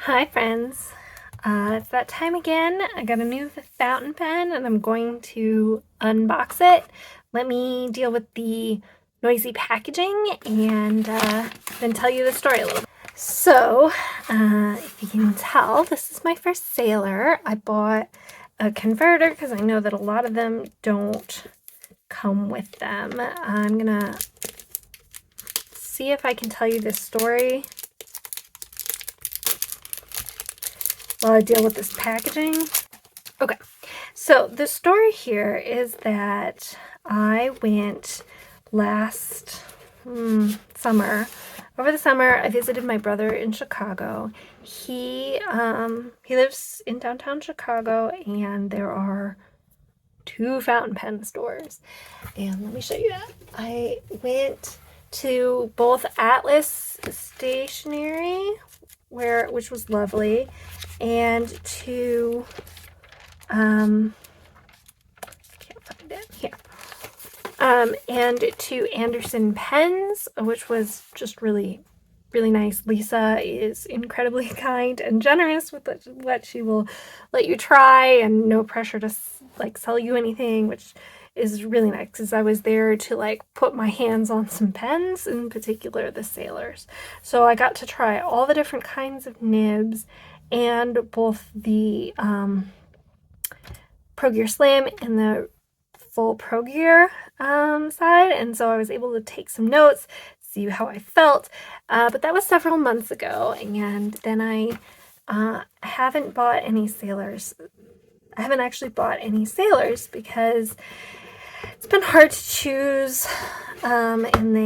Hi friends, it's that time again. I got a new fountain pen and I'm going to unbox it. Let me deal with the noisy packaging and then tell you the story a little bit. So, if you can tell, this is my first Sailor. I bought a converter because I know that a lot of them don't come with them. I'm gonna see if I can tell you this story while I deal with this packaging. Okay, so the story here is that I went last summer. Over the summer, I visited my brother in Chicago. He lives in downtown Chicago, and there are two fountain pen stores. And let me show you that. I went to both Atlas Stationery, which was lovely, and to can't find it here. And to Anderson Pens, which was just really, really nice. Lisa is incredibly kind and generous with what she will let you try, and no pressure to like sell you anything, which is really nice because I was there to like put my hands on some pens, in particular the Sailors. So I got to try all the different kinds of nibs and both the Pro Gear Slam and the full Pro Gear side, and so I was able to take some notes, see how I felt, but that was several months ago, and then I haven't bought any Sailors. I haven't actually bought any Sailors because it's been hard to choose, and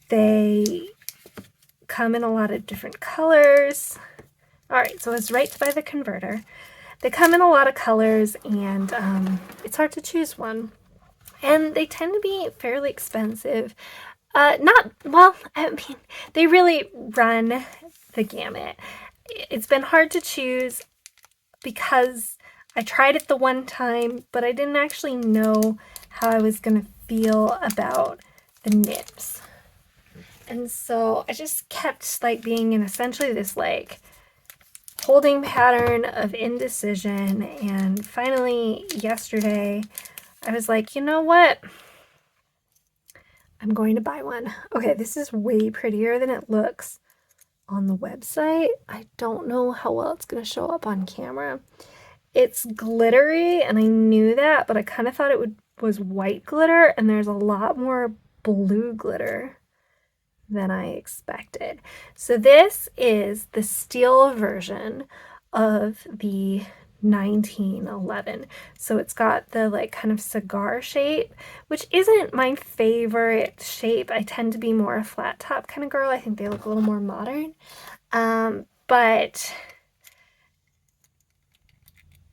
they come in a lot of different colors. All right, so it's right by the converter. They come in a lot of colors, and it's hard to choose one. And they tend to be fairly expensive. Not, well, I mean, they really run the gamut. It's been hard to choose because I tried it the one time, but I didn't actually know how I was going to feel about the nibs. And so I just kept like being in essentially this like holding pattern of indecision, and finally yesterday I was like, you know what? I'm going to buy one. Okay, this is way prettier than it looks on the website. I don't know how well it's going to show up on camera. It's glittery, and I knew that, but I kind of thought it was white glitter, and there's a lot more blue glitter than I expected. So this is the steel version of the 1911. So it's got the like kind of cigar shape, which isn't my favorite shape. I tend to be more a flat top kind of girl. I think they look a little more modern. But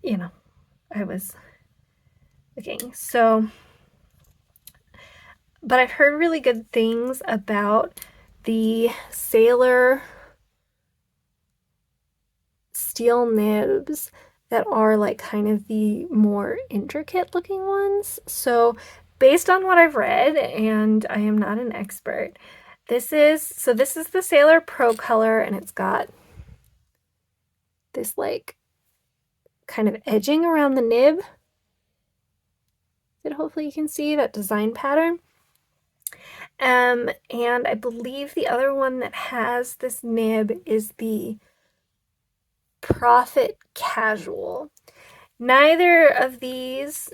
you know, I was looking. So, but I've heard really good things about the Sailor steel nibs that are like kind of the more intricate looking ones. So based on what I've read, and I am not an expert, this is the Sailor Pro Color, and it's got this like kind of edging around the nib that hopefully you can see, that design pattern. And I believe the other one that has this nib is the Profit Casual. Neither of these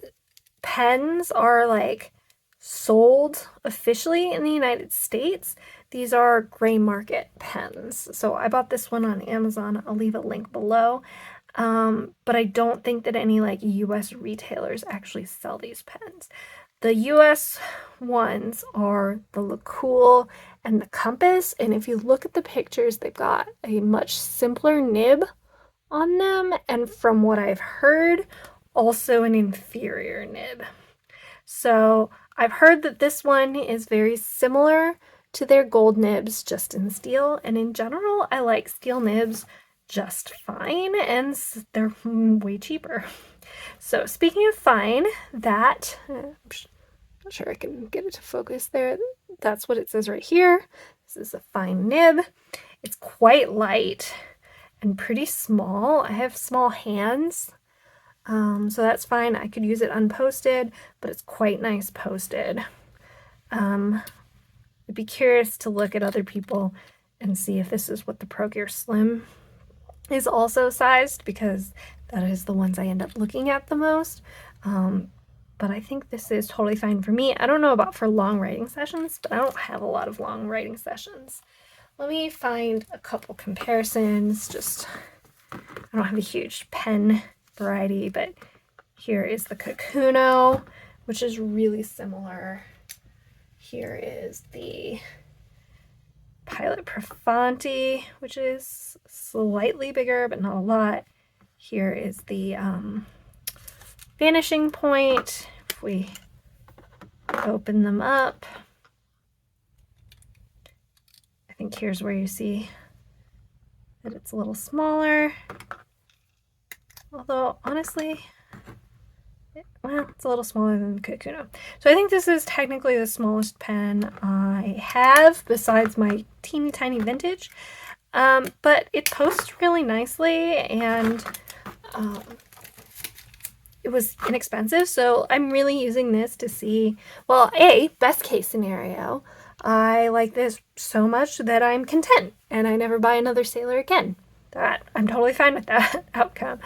pens are like sold officially in the United States. These are gray market pens. So I bought this one on Amazon. I'll leave a link below. But I don't think that any like US retailers actually sell these pens. The US ones are the LaCool and the Compass, and if you look at the pictures, they've got a much simpler nib on them, and from what I've heard, also an inferior nib. So I've heard that this one is very similar to their gold nibs, just in steel, and in general, I like steel nibs just fine, and they're way cheaper. So speaking of fine, that, I'm not sure I can get it to focus there. That's what it says right here. This is a fine nib. It's quite light and pretty small. I have small hands, so that's fine. I could use it unposted, but it's quite nice posted. I'd be curious to look at other people and see if this is what the Pro Gear Slim is also sized, because that is the ones I end up looking at the most. But I think this is totally fine for me. I don't know about for long writing sessions, but I don't have a lot of long writing sessions. Let me find a couple comparisons. I don't have a huge pen variety, but here is the Kakuno, which is really similar. Here is the Pilot Profanti, which is slightly bigger, but not a lot. Here is the Vanishing Point. If we open them up, I think here's where you see that it's a little smaller. Although, honestly, it's a little smaller than the Kakuno. So I think this is technically the smallest pen I have, besides my teeny tiny vintage. But it posts really nicely, and it was inexpensive, so I'm really using this to see, well, best case scenario, I like this so much that I'm content and I never buy another Sailor again. I'm totally fine with that outcome.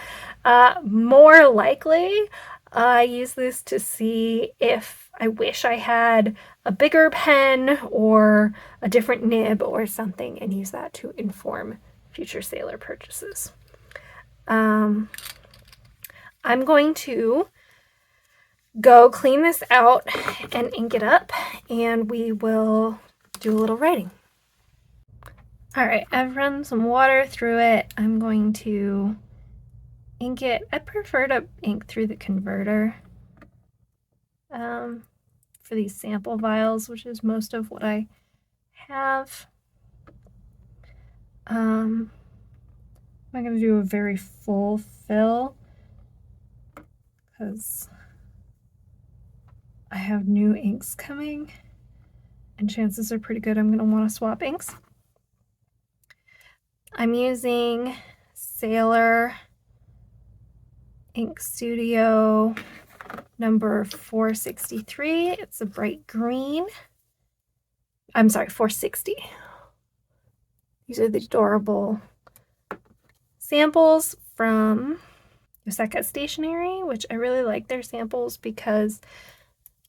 More likely, I use this to see if I wish I had a bigger pen or a different nib or something, and use that to inform future Sailor purchases. I'm going to go clean this out and ink it up, and we will do a little writing. All right, I've run some water through it. I'm going to ink it. I prefer to ink through the converter for these sample vials, which is most of what I have. I'm going to do a very full fill because I have new inks coming, and chances are pretty good I'm going to want to swap inks. I'm using Sailor Ink Studio number 463. It's a bright green. I'm sorry, 460. These are the adorable samples from Yoseka Stationery, which I really like their samples because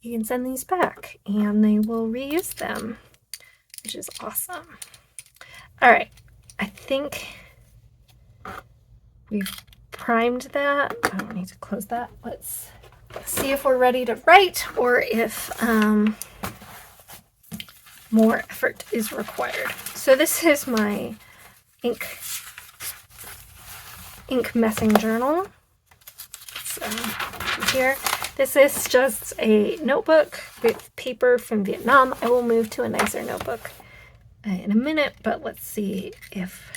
you can send these back and they will reuse them, which is awesome. All right, I think we've primed that. I don't need to close that. Let's see if we're ready to write or if more effort is required. So this is my ink messing journal. So here, this is just a notebook with paper from Vietnam. I will move to a nicer notebook in a minute, but let's see if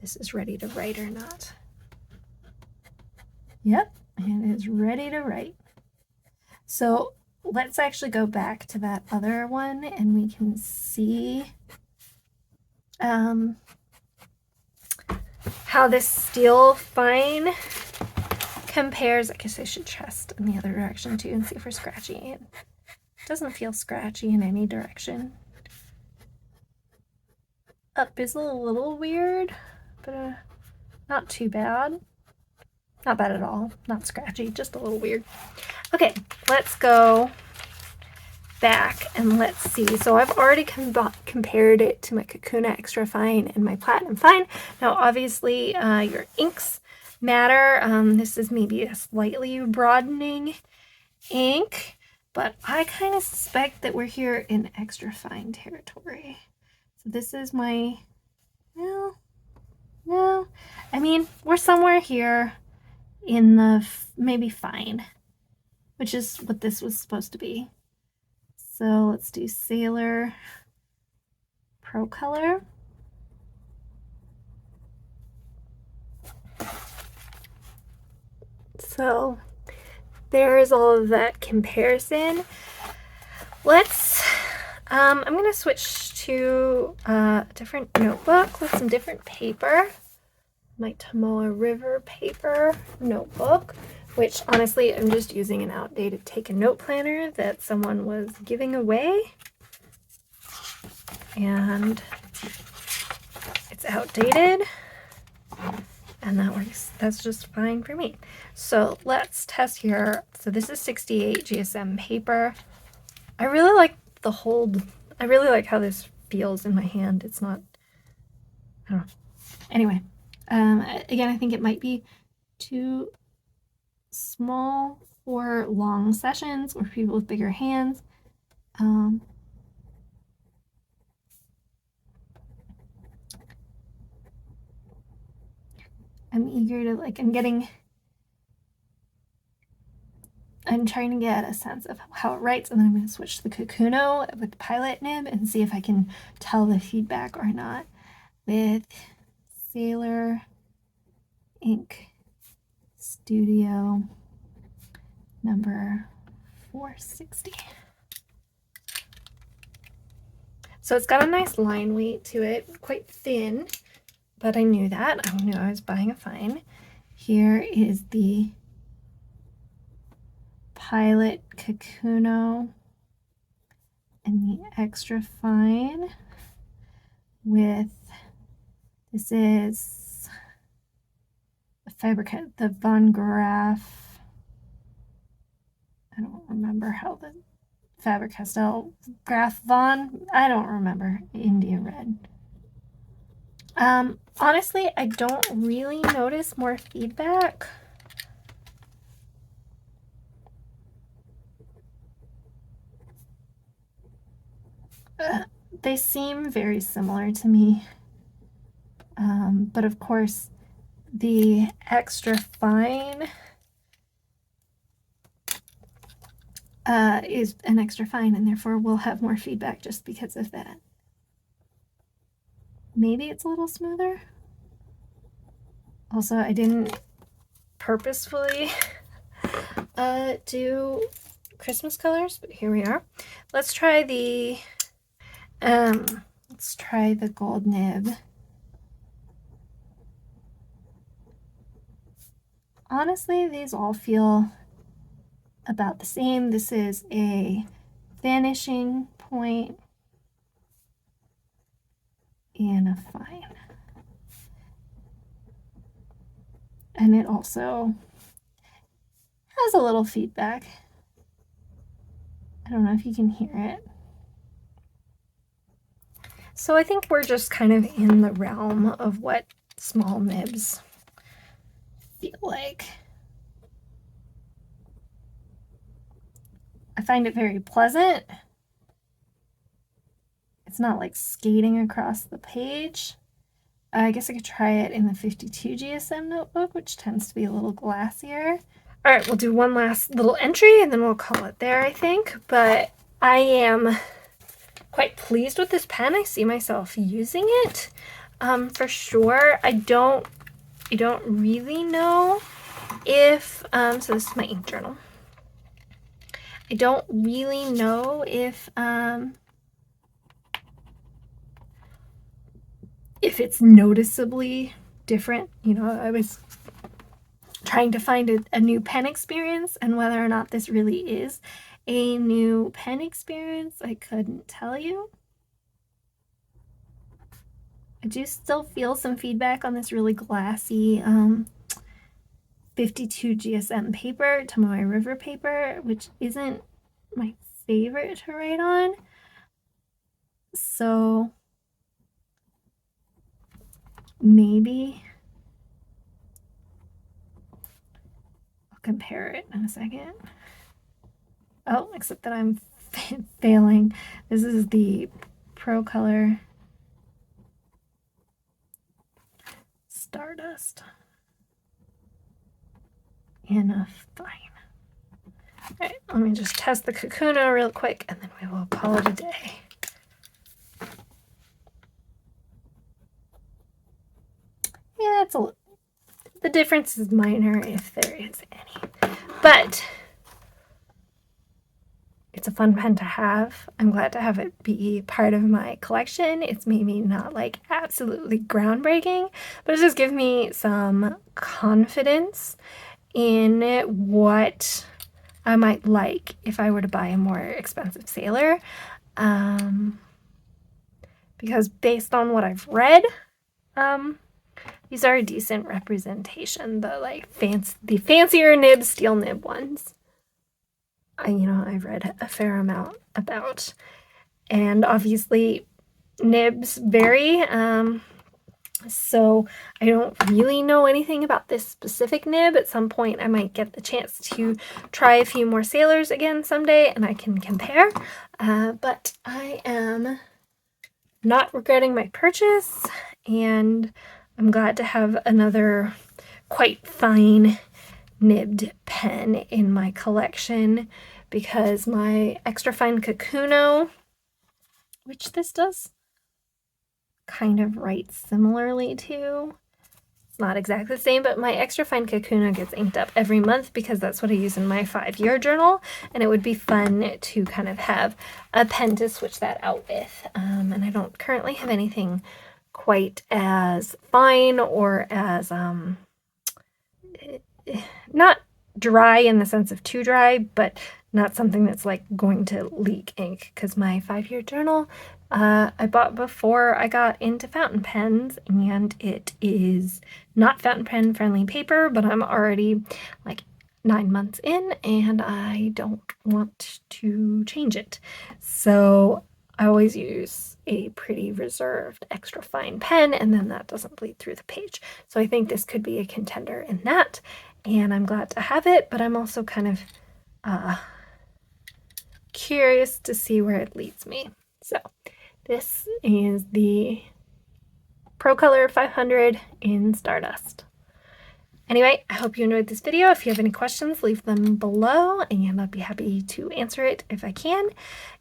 this is ready to write or not. Yep, it is ready to write. So let's actually go back to that other one and we can see how this steel fine compares. I guess I should test in the other direction too and see if we're scratchy. It doesn't feel scratchy in any direction. Up is a little weird, but not too bad. Not bad at all. Not scratchy, just a little weird. Okay, let's go back and let's see. So I've already compared it to my Kakuno Extra Fine and my Platinum Fine. Now, obviously, your inks matter. This is maybe a slightly broadening ink, but I kind of suspect that we're here in Extra Fine territory. So this is my, no, I mean, we're somewhere here in the maybe fine, which is what this was supposed to be. So let's do Sailor Pro Color. So there is all of that comparison. Let's, I'm going to switch to a different notebook with some different paper. My Tomoe River paper notebook, which honestly I'm just using an outdated take a note planner that someone was giving away, and it's outdated, and that works. That's just fine for me. So let's test here. So this is 68 GSM paper. I really like the hold. I really like how this feels in my hand. It's not, I don't know. Anyway, again, I think it might be too small for long sessions or people with bigger hands. I'm eager to I'm trying to get a sense of how it writes, and then I'm going to switch to the Kakuno with the Pilot nib and see if I can tell the feedback or not with Sailor Ink Studio number 460. So it's got a nice line weight to it, quite thin, but I knew that. I knew I was buying a fine. Here is the Pilot Kakuno and the extra fine with, this is the Von Graf, I don't remember how the Faber-Castell Graf Von, I don't remember, India Red. Honestly, I don't really notice more feedback. They seem very similar to me. But of course, the extra fine is an extra fine, and therefore we'll have more feedback just because of that. Maybe it's a little smoother. Also, I didn't purposefully do Christmas colors, but here we are. Let's try the gold nib. Honestly, these all feel about the same. This is a vanishing point and a fine. And it also has a little feedback. I don't know if you can hear it. So I think we're just kind of in the realm of what small nibs feel like. I find it very pleasant. It's not like skating across the page. I guess I could try it in the 52 GSM notebook, which tends to be a little glassier. All right, we'll do one last little entry and then we'll call it there, I think. But I am quite pleased with this pen. I see myself using it for sure. I don't really know if, so this is my ink journal. I don't really know if it's noticeably different. You know, I was trying to find a new pen experience, and whether or not this really is a new pen experience, I couldn't tell you. I do still feel some feedback on this really glassy 52 GSM paper, Tomoe River paper, which isn't my favorite to write on. So maybe I'll compare it in a second. Oh, except that I'm failing. This is the Pro Color Stardust in a fine. All right, let me just test the Kakuno real quick, and then we will call it a day. Yeah, the difference is minor if there is any, but It's a fun pen to have. I'm glad to have it be part of my collection. It's maybe not like absolutely groundbreaking, but it just gives me some confidence in what I might like if I were to buy a more expensive Sailor. Because based on what I've read, these are a decent representation. The fancier nib, steel nib ones. I've read a fair amount about. And obviously nibs vary. So I don't really know anything about this specific nib. At some point I might get the chance to try a few more Sailors again someday and I can compare. But I am not regretting my purchase, and I'm glad to have another quite fine nibbed pen in my collection, because my extra fine Kakuno, which this does kind of write similarly to, it's not exactly the same, but my extra fine Kakuno gets inked up every month because that's what I use in my 5-year journal, and it would be fun to kind of have a pen to switch that out with. And I don't currently have anything quite as fine or as not dry in the sense of too dry, but not something that's like going to leak ink, because my 5-year journal I bought before I got into fountain pens, and it is not fountain pen friendly paper, but I'm already like 9 months in and I don't want to change it. So I always use a pretty reserved extra fine pen, and then that doesn't bleed through the page. So I think this could be a contender in that, and I'm glad to have it, but I'm also kind of curious to see where it leads me. So this is the Pro Color 500 in Stardust. Anyway, I hope you enjoyed this video. If you have any questions, leave them below and I'll be happy to answer it if I can.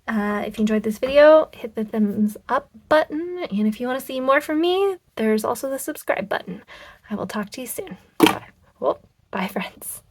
If you enjoyed this video, hit the thumbs up button, and if you want to see more from me, there's also the subscribe button. I will talk to you soon. Bye. Well, bye friends.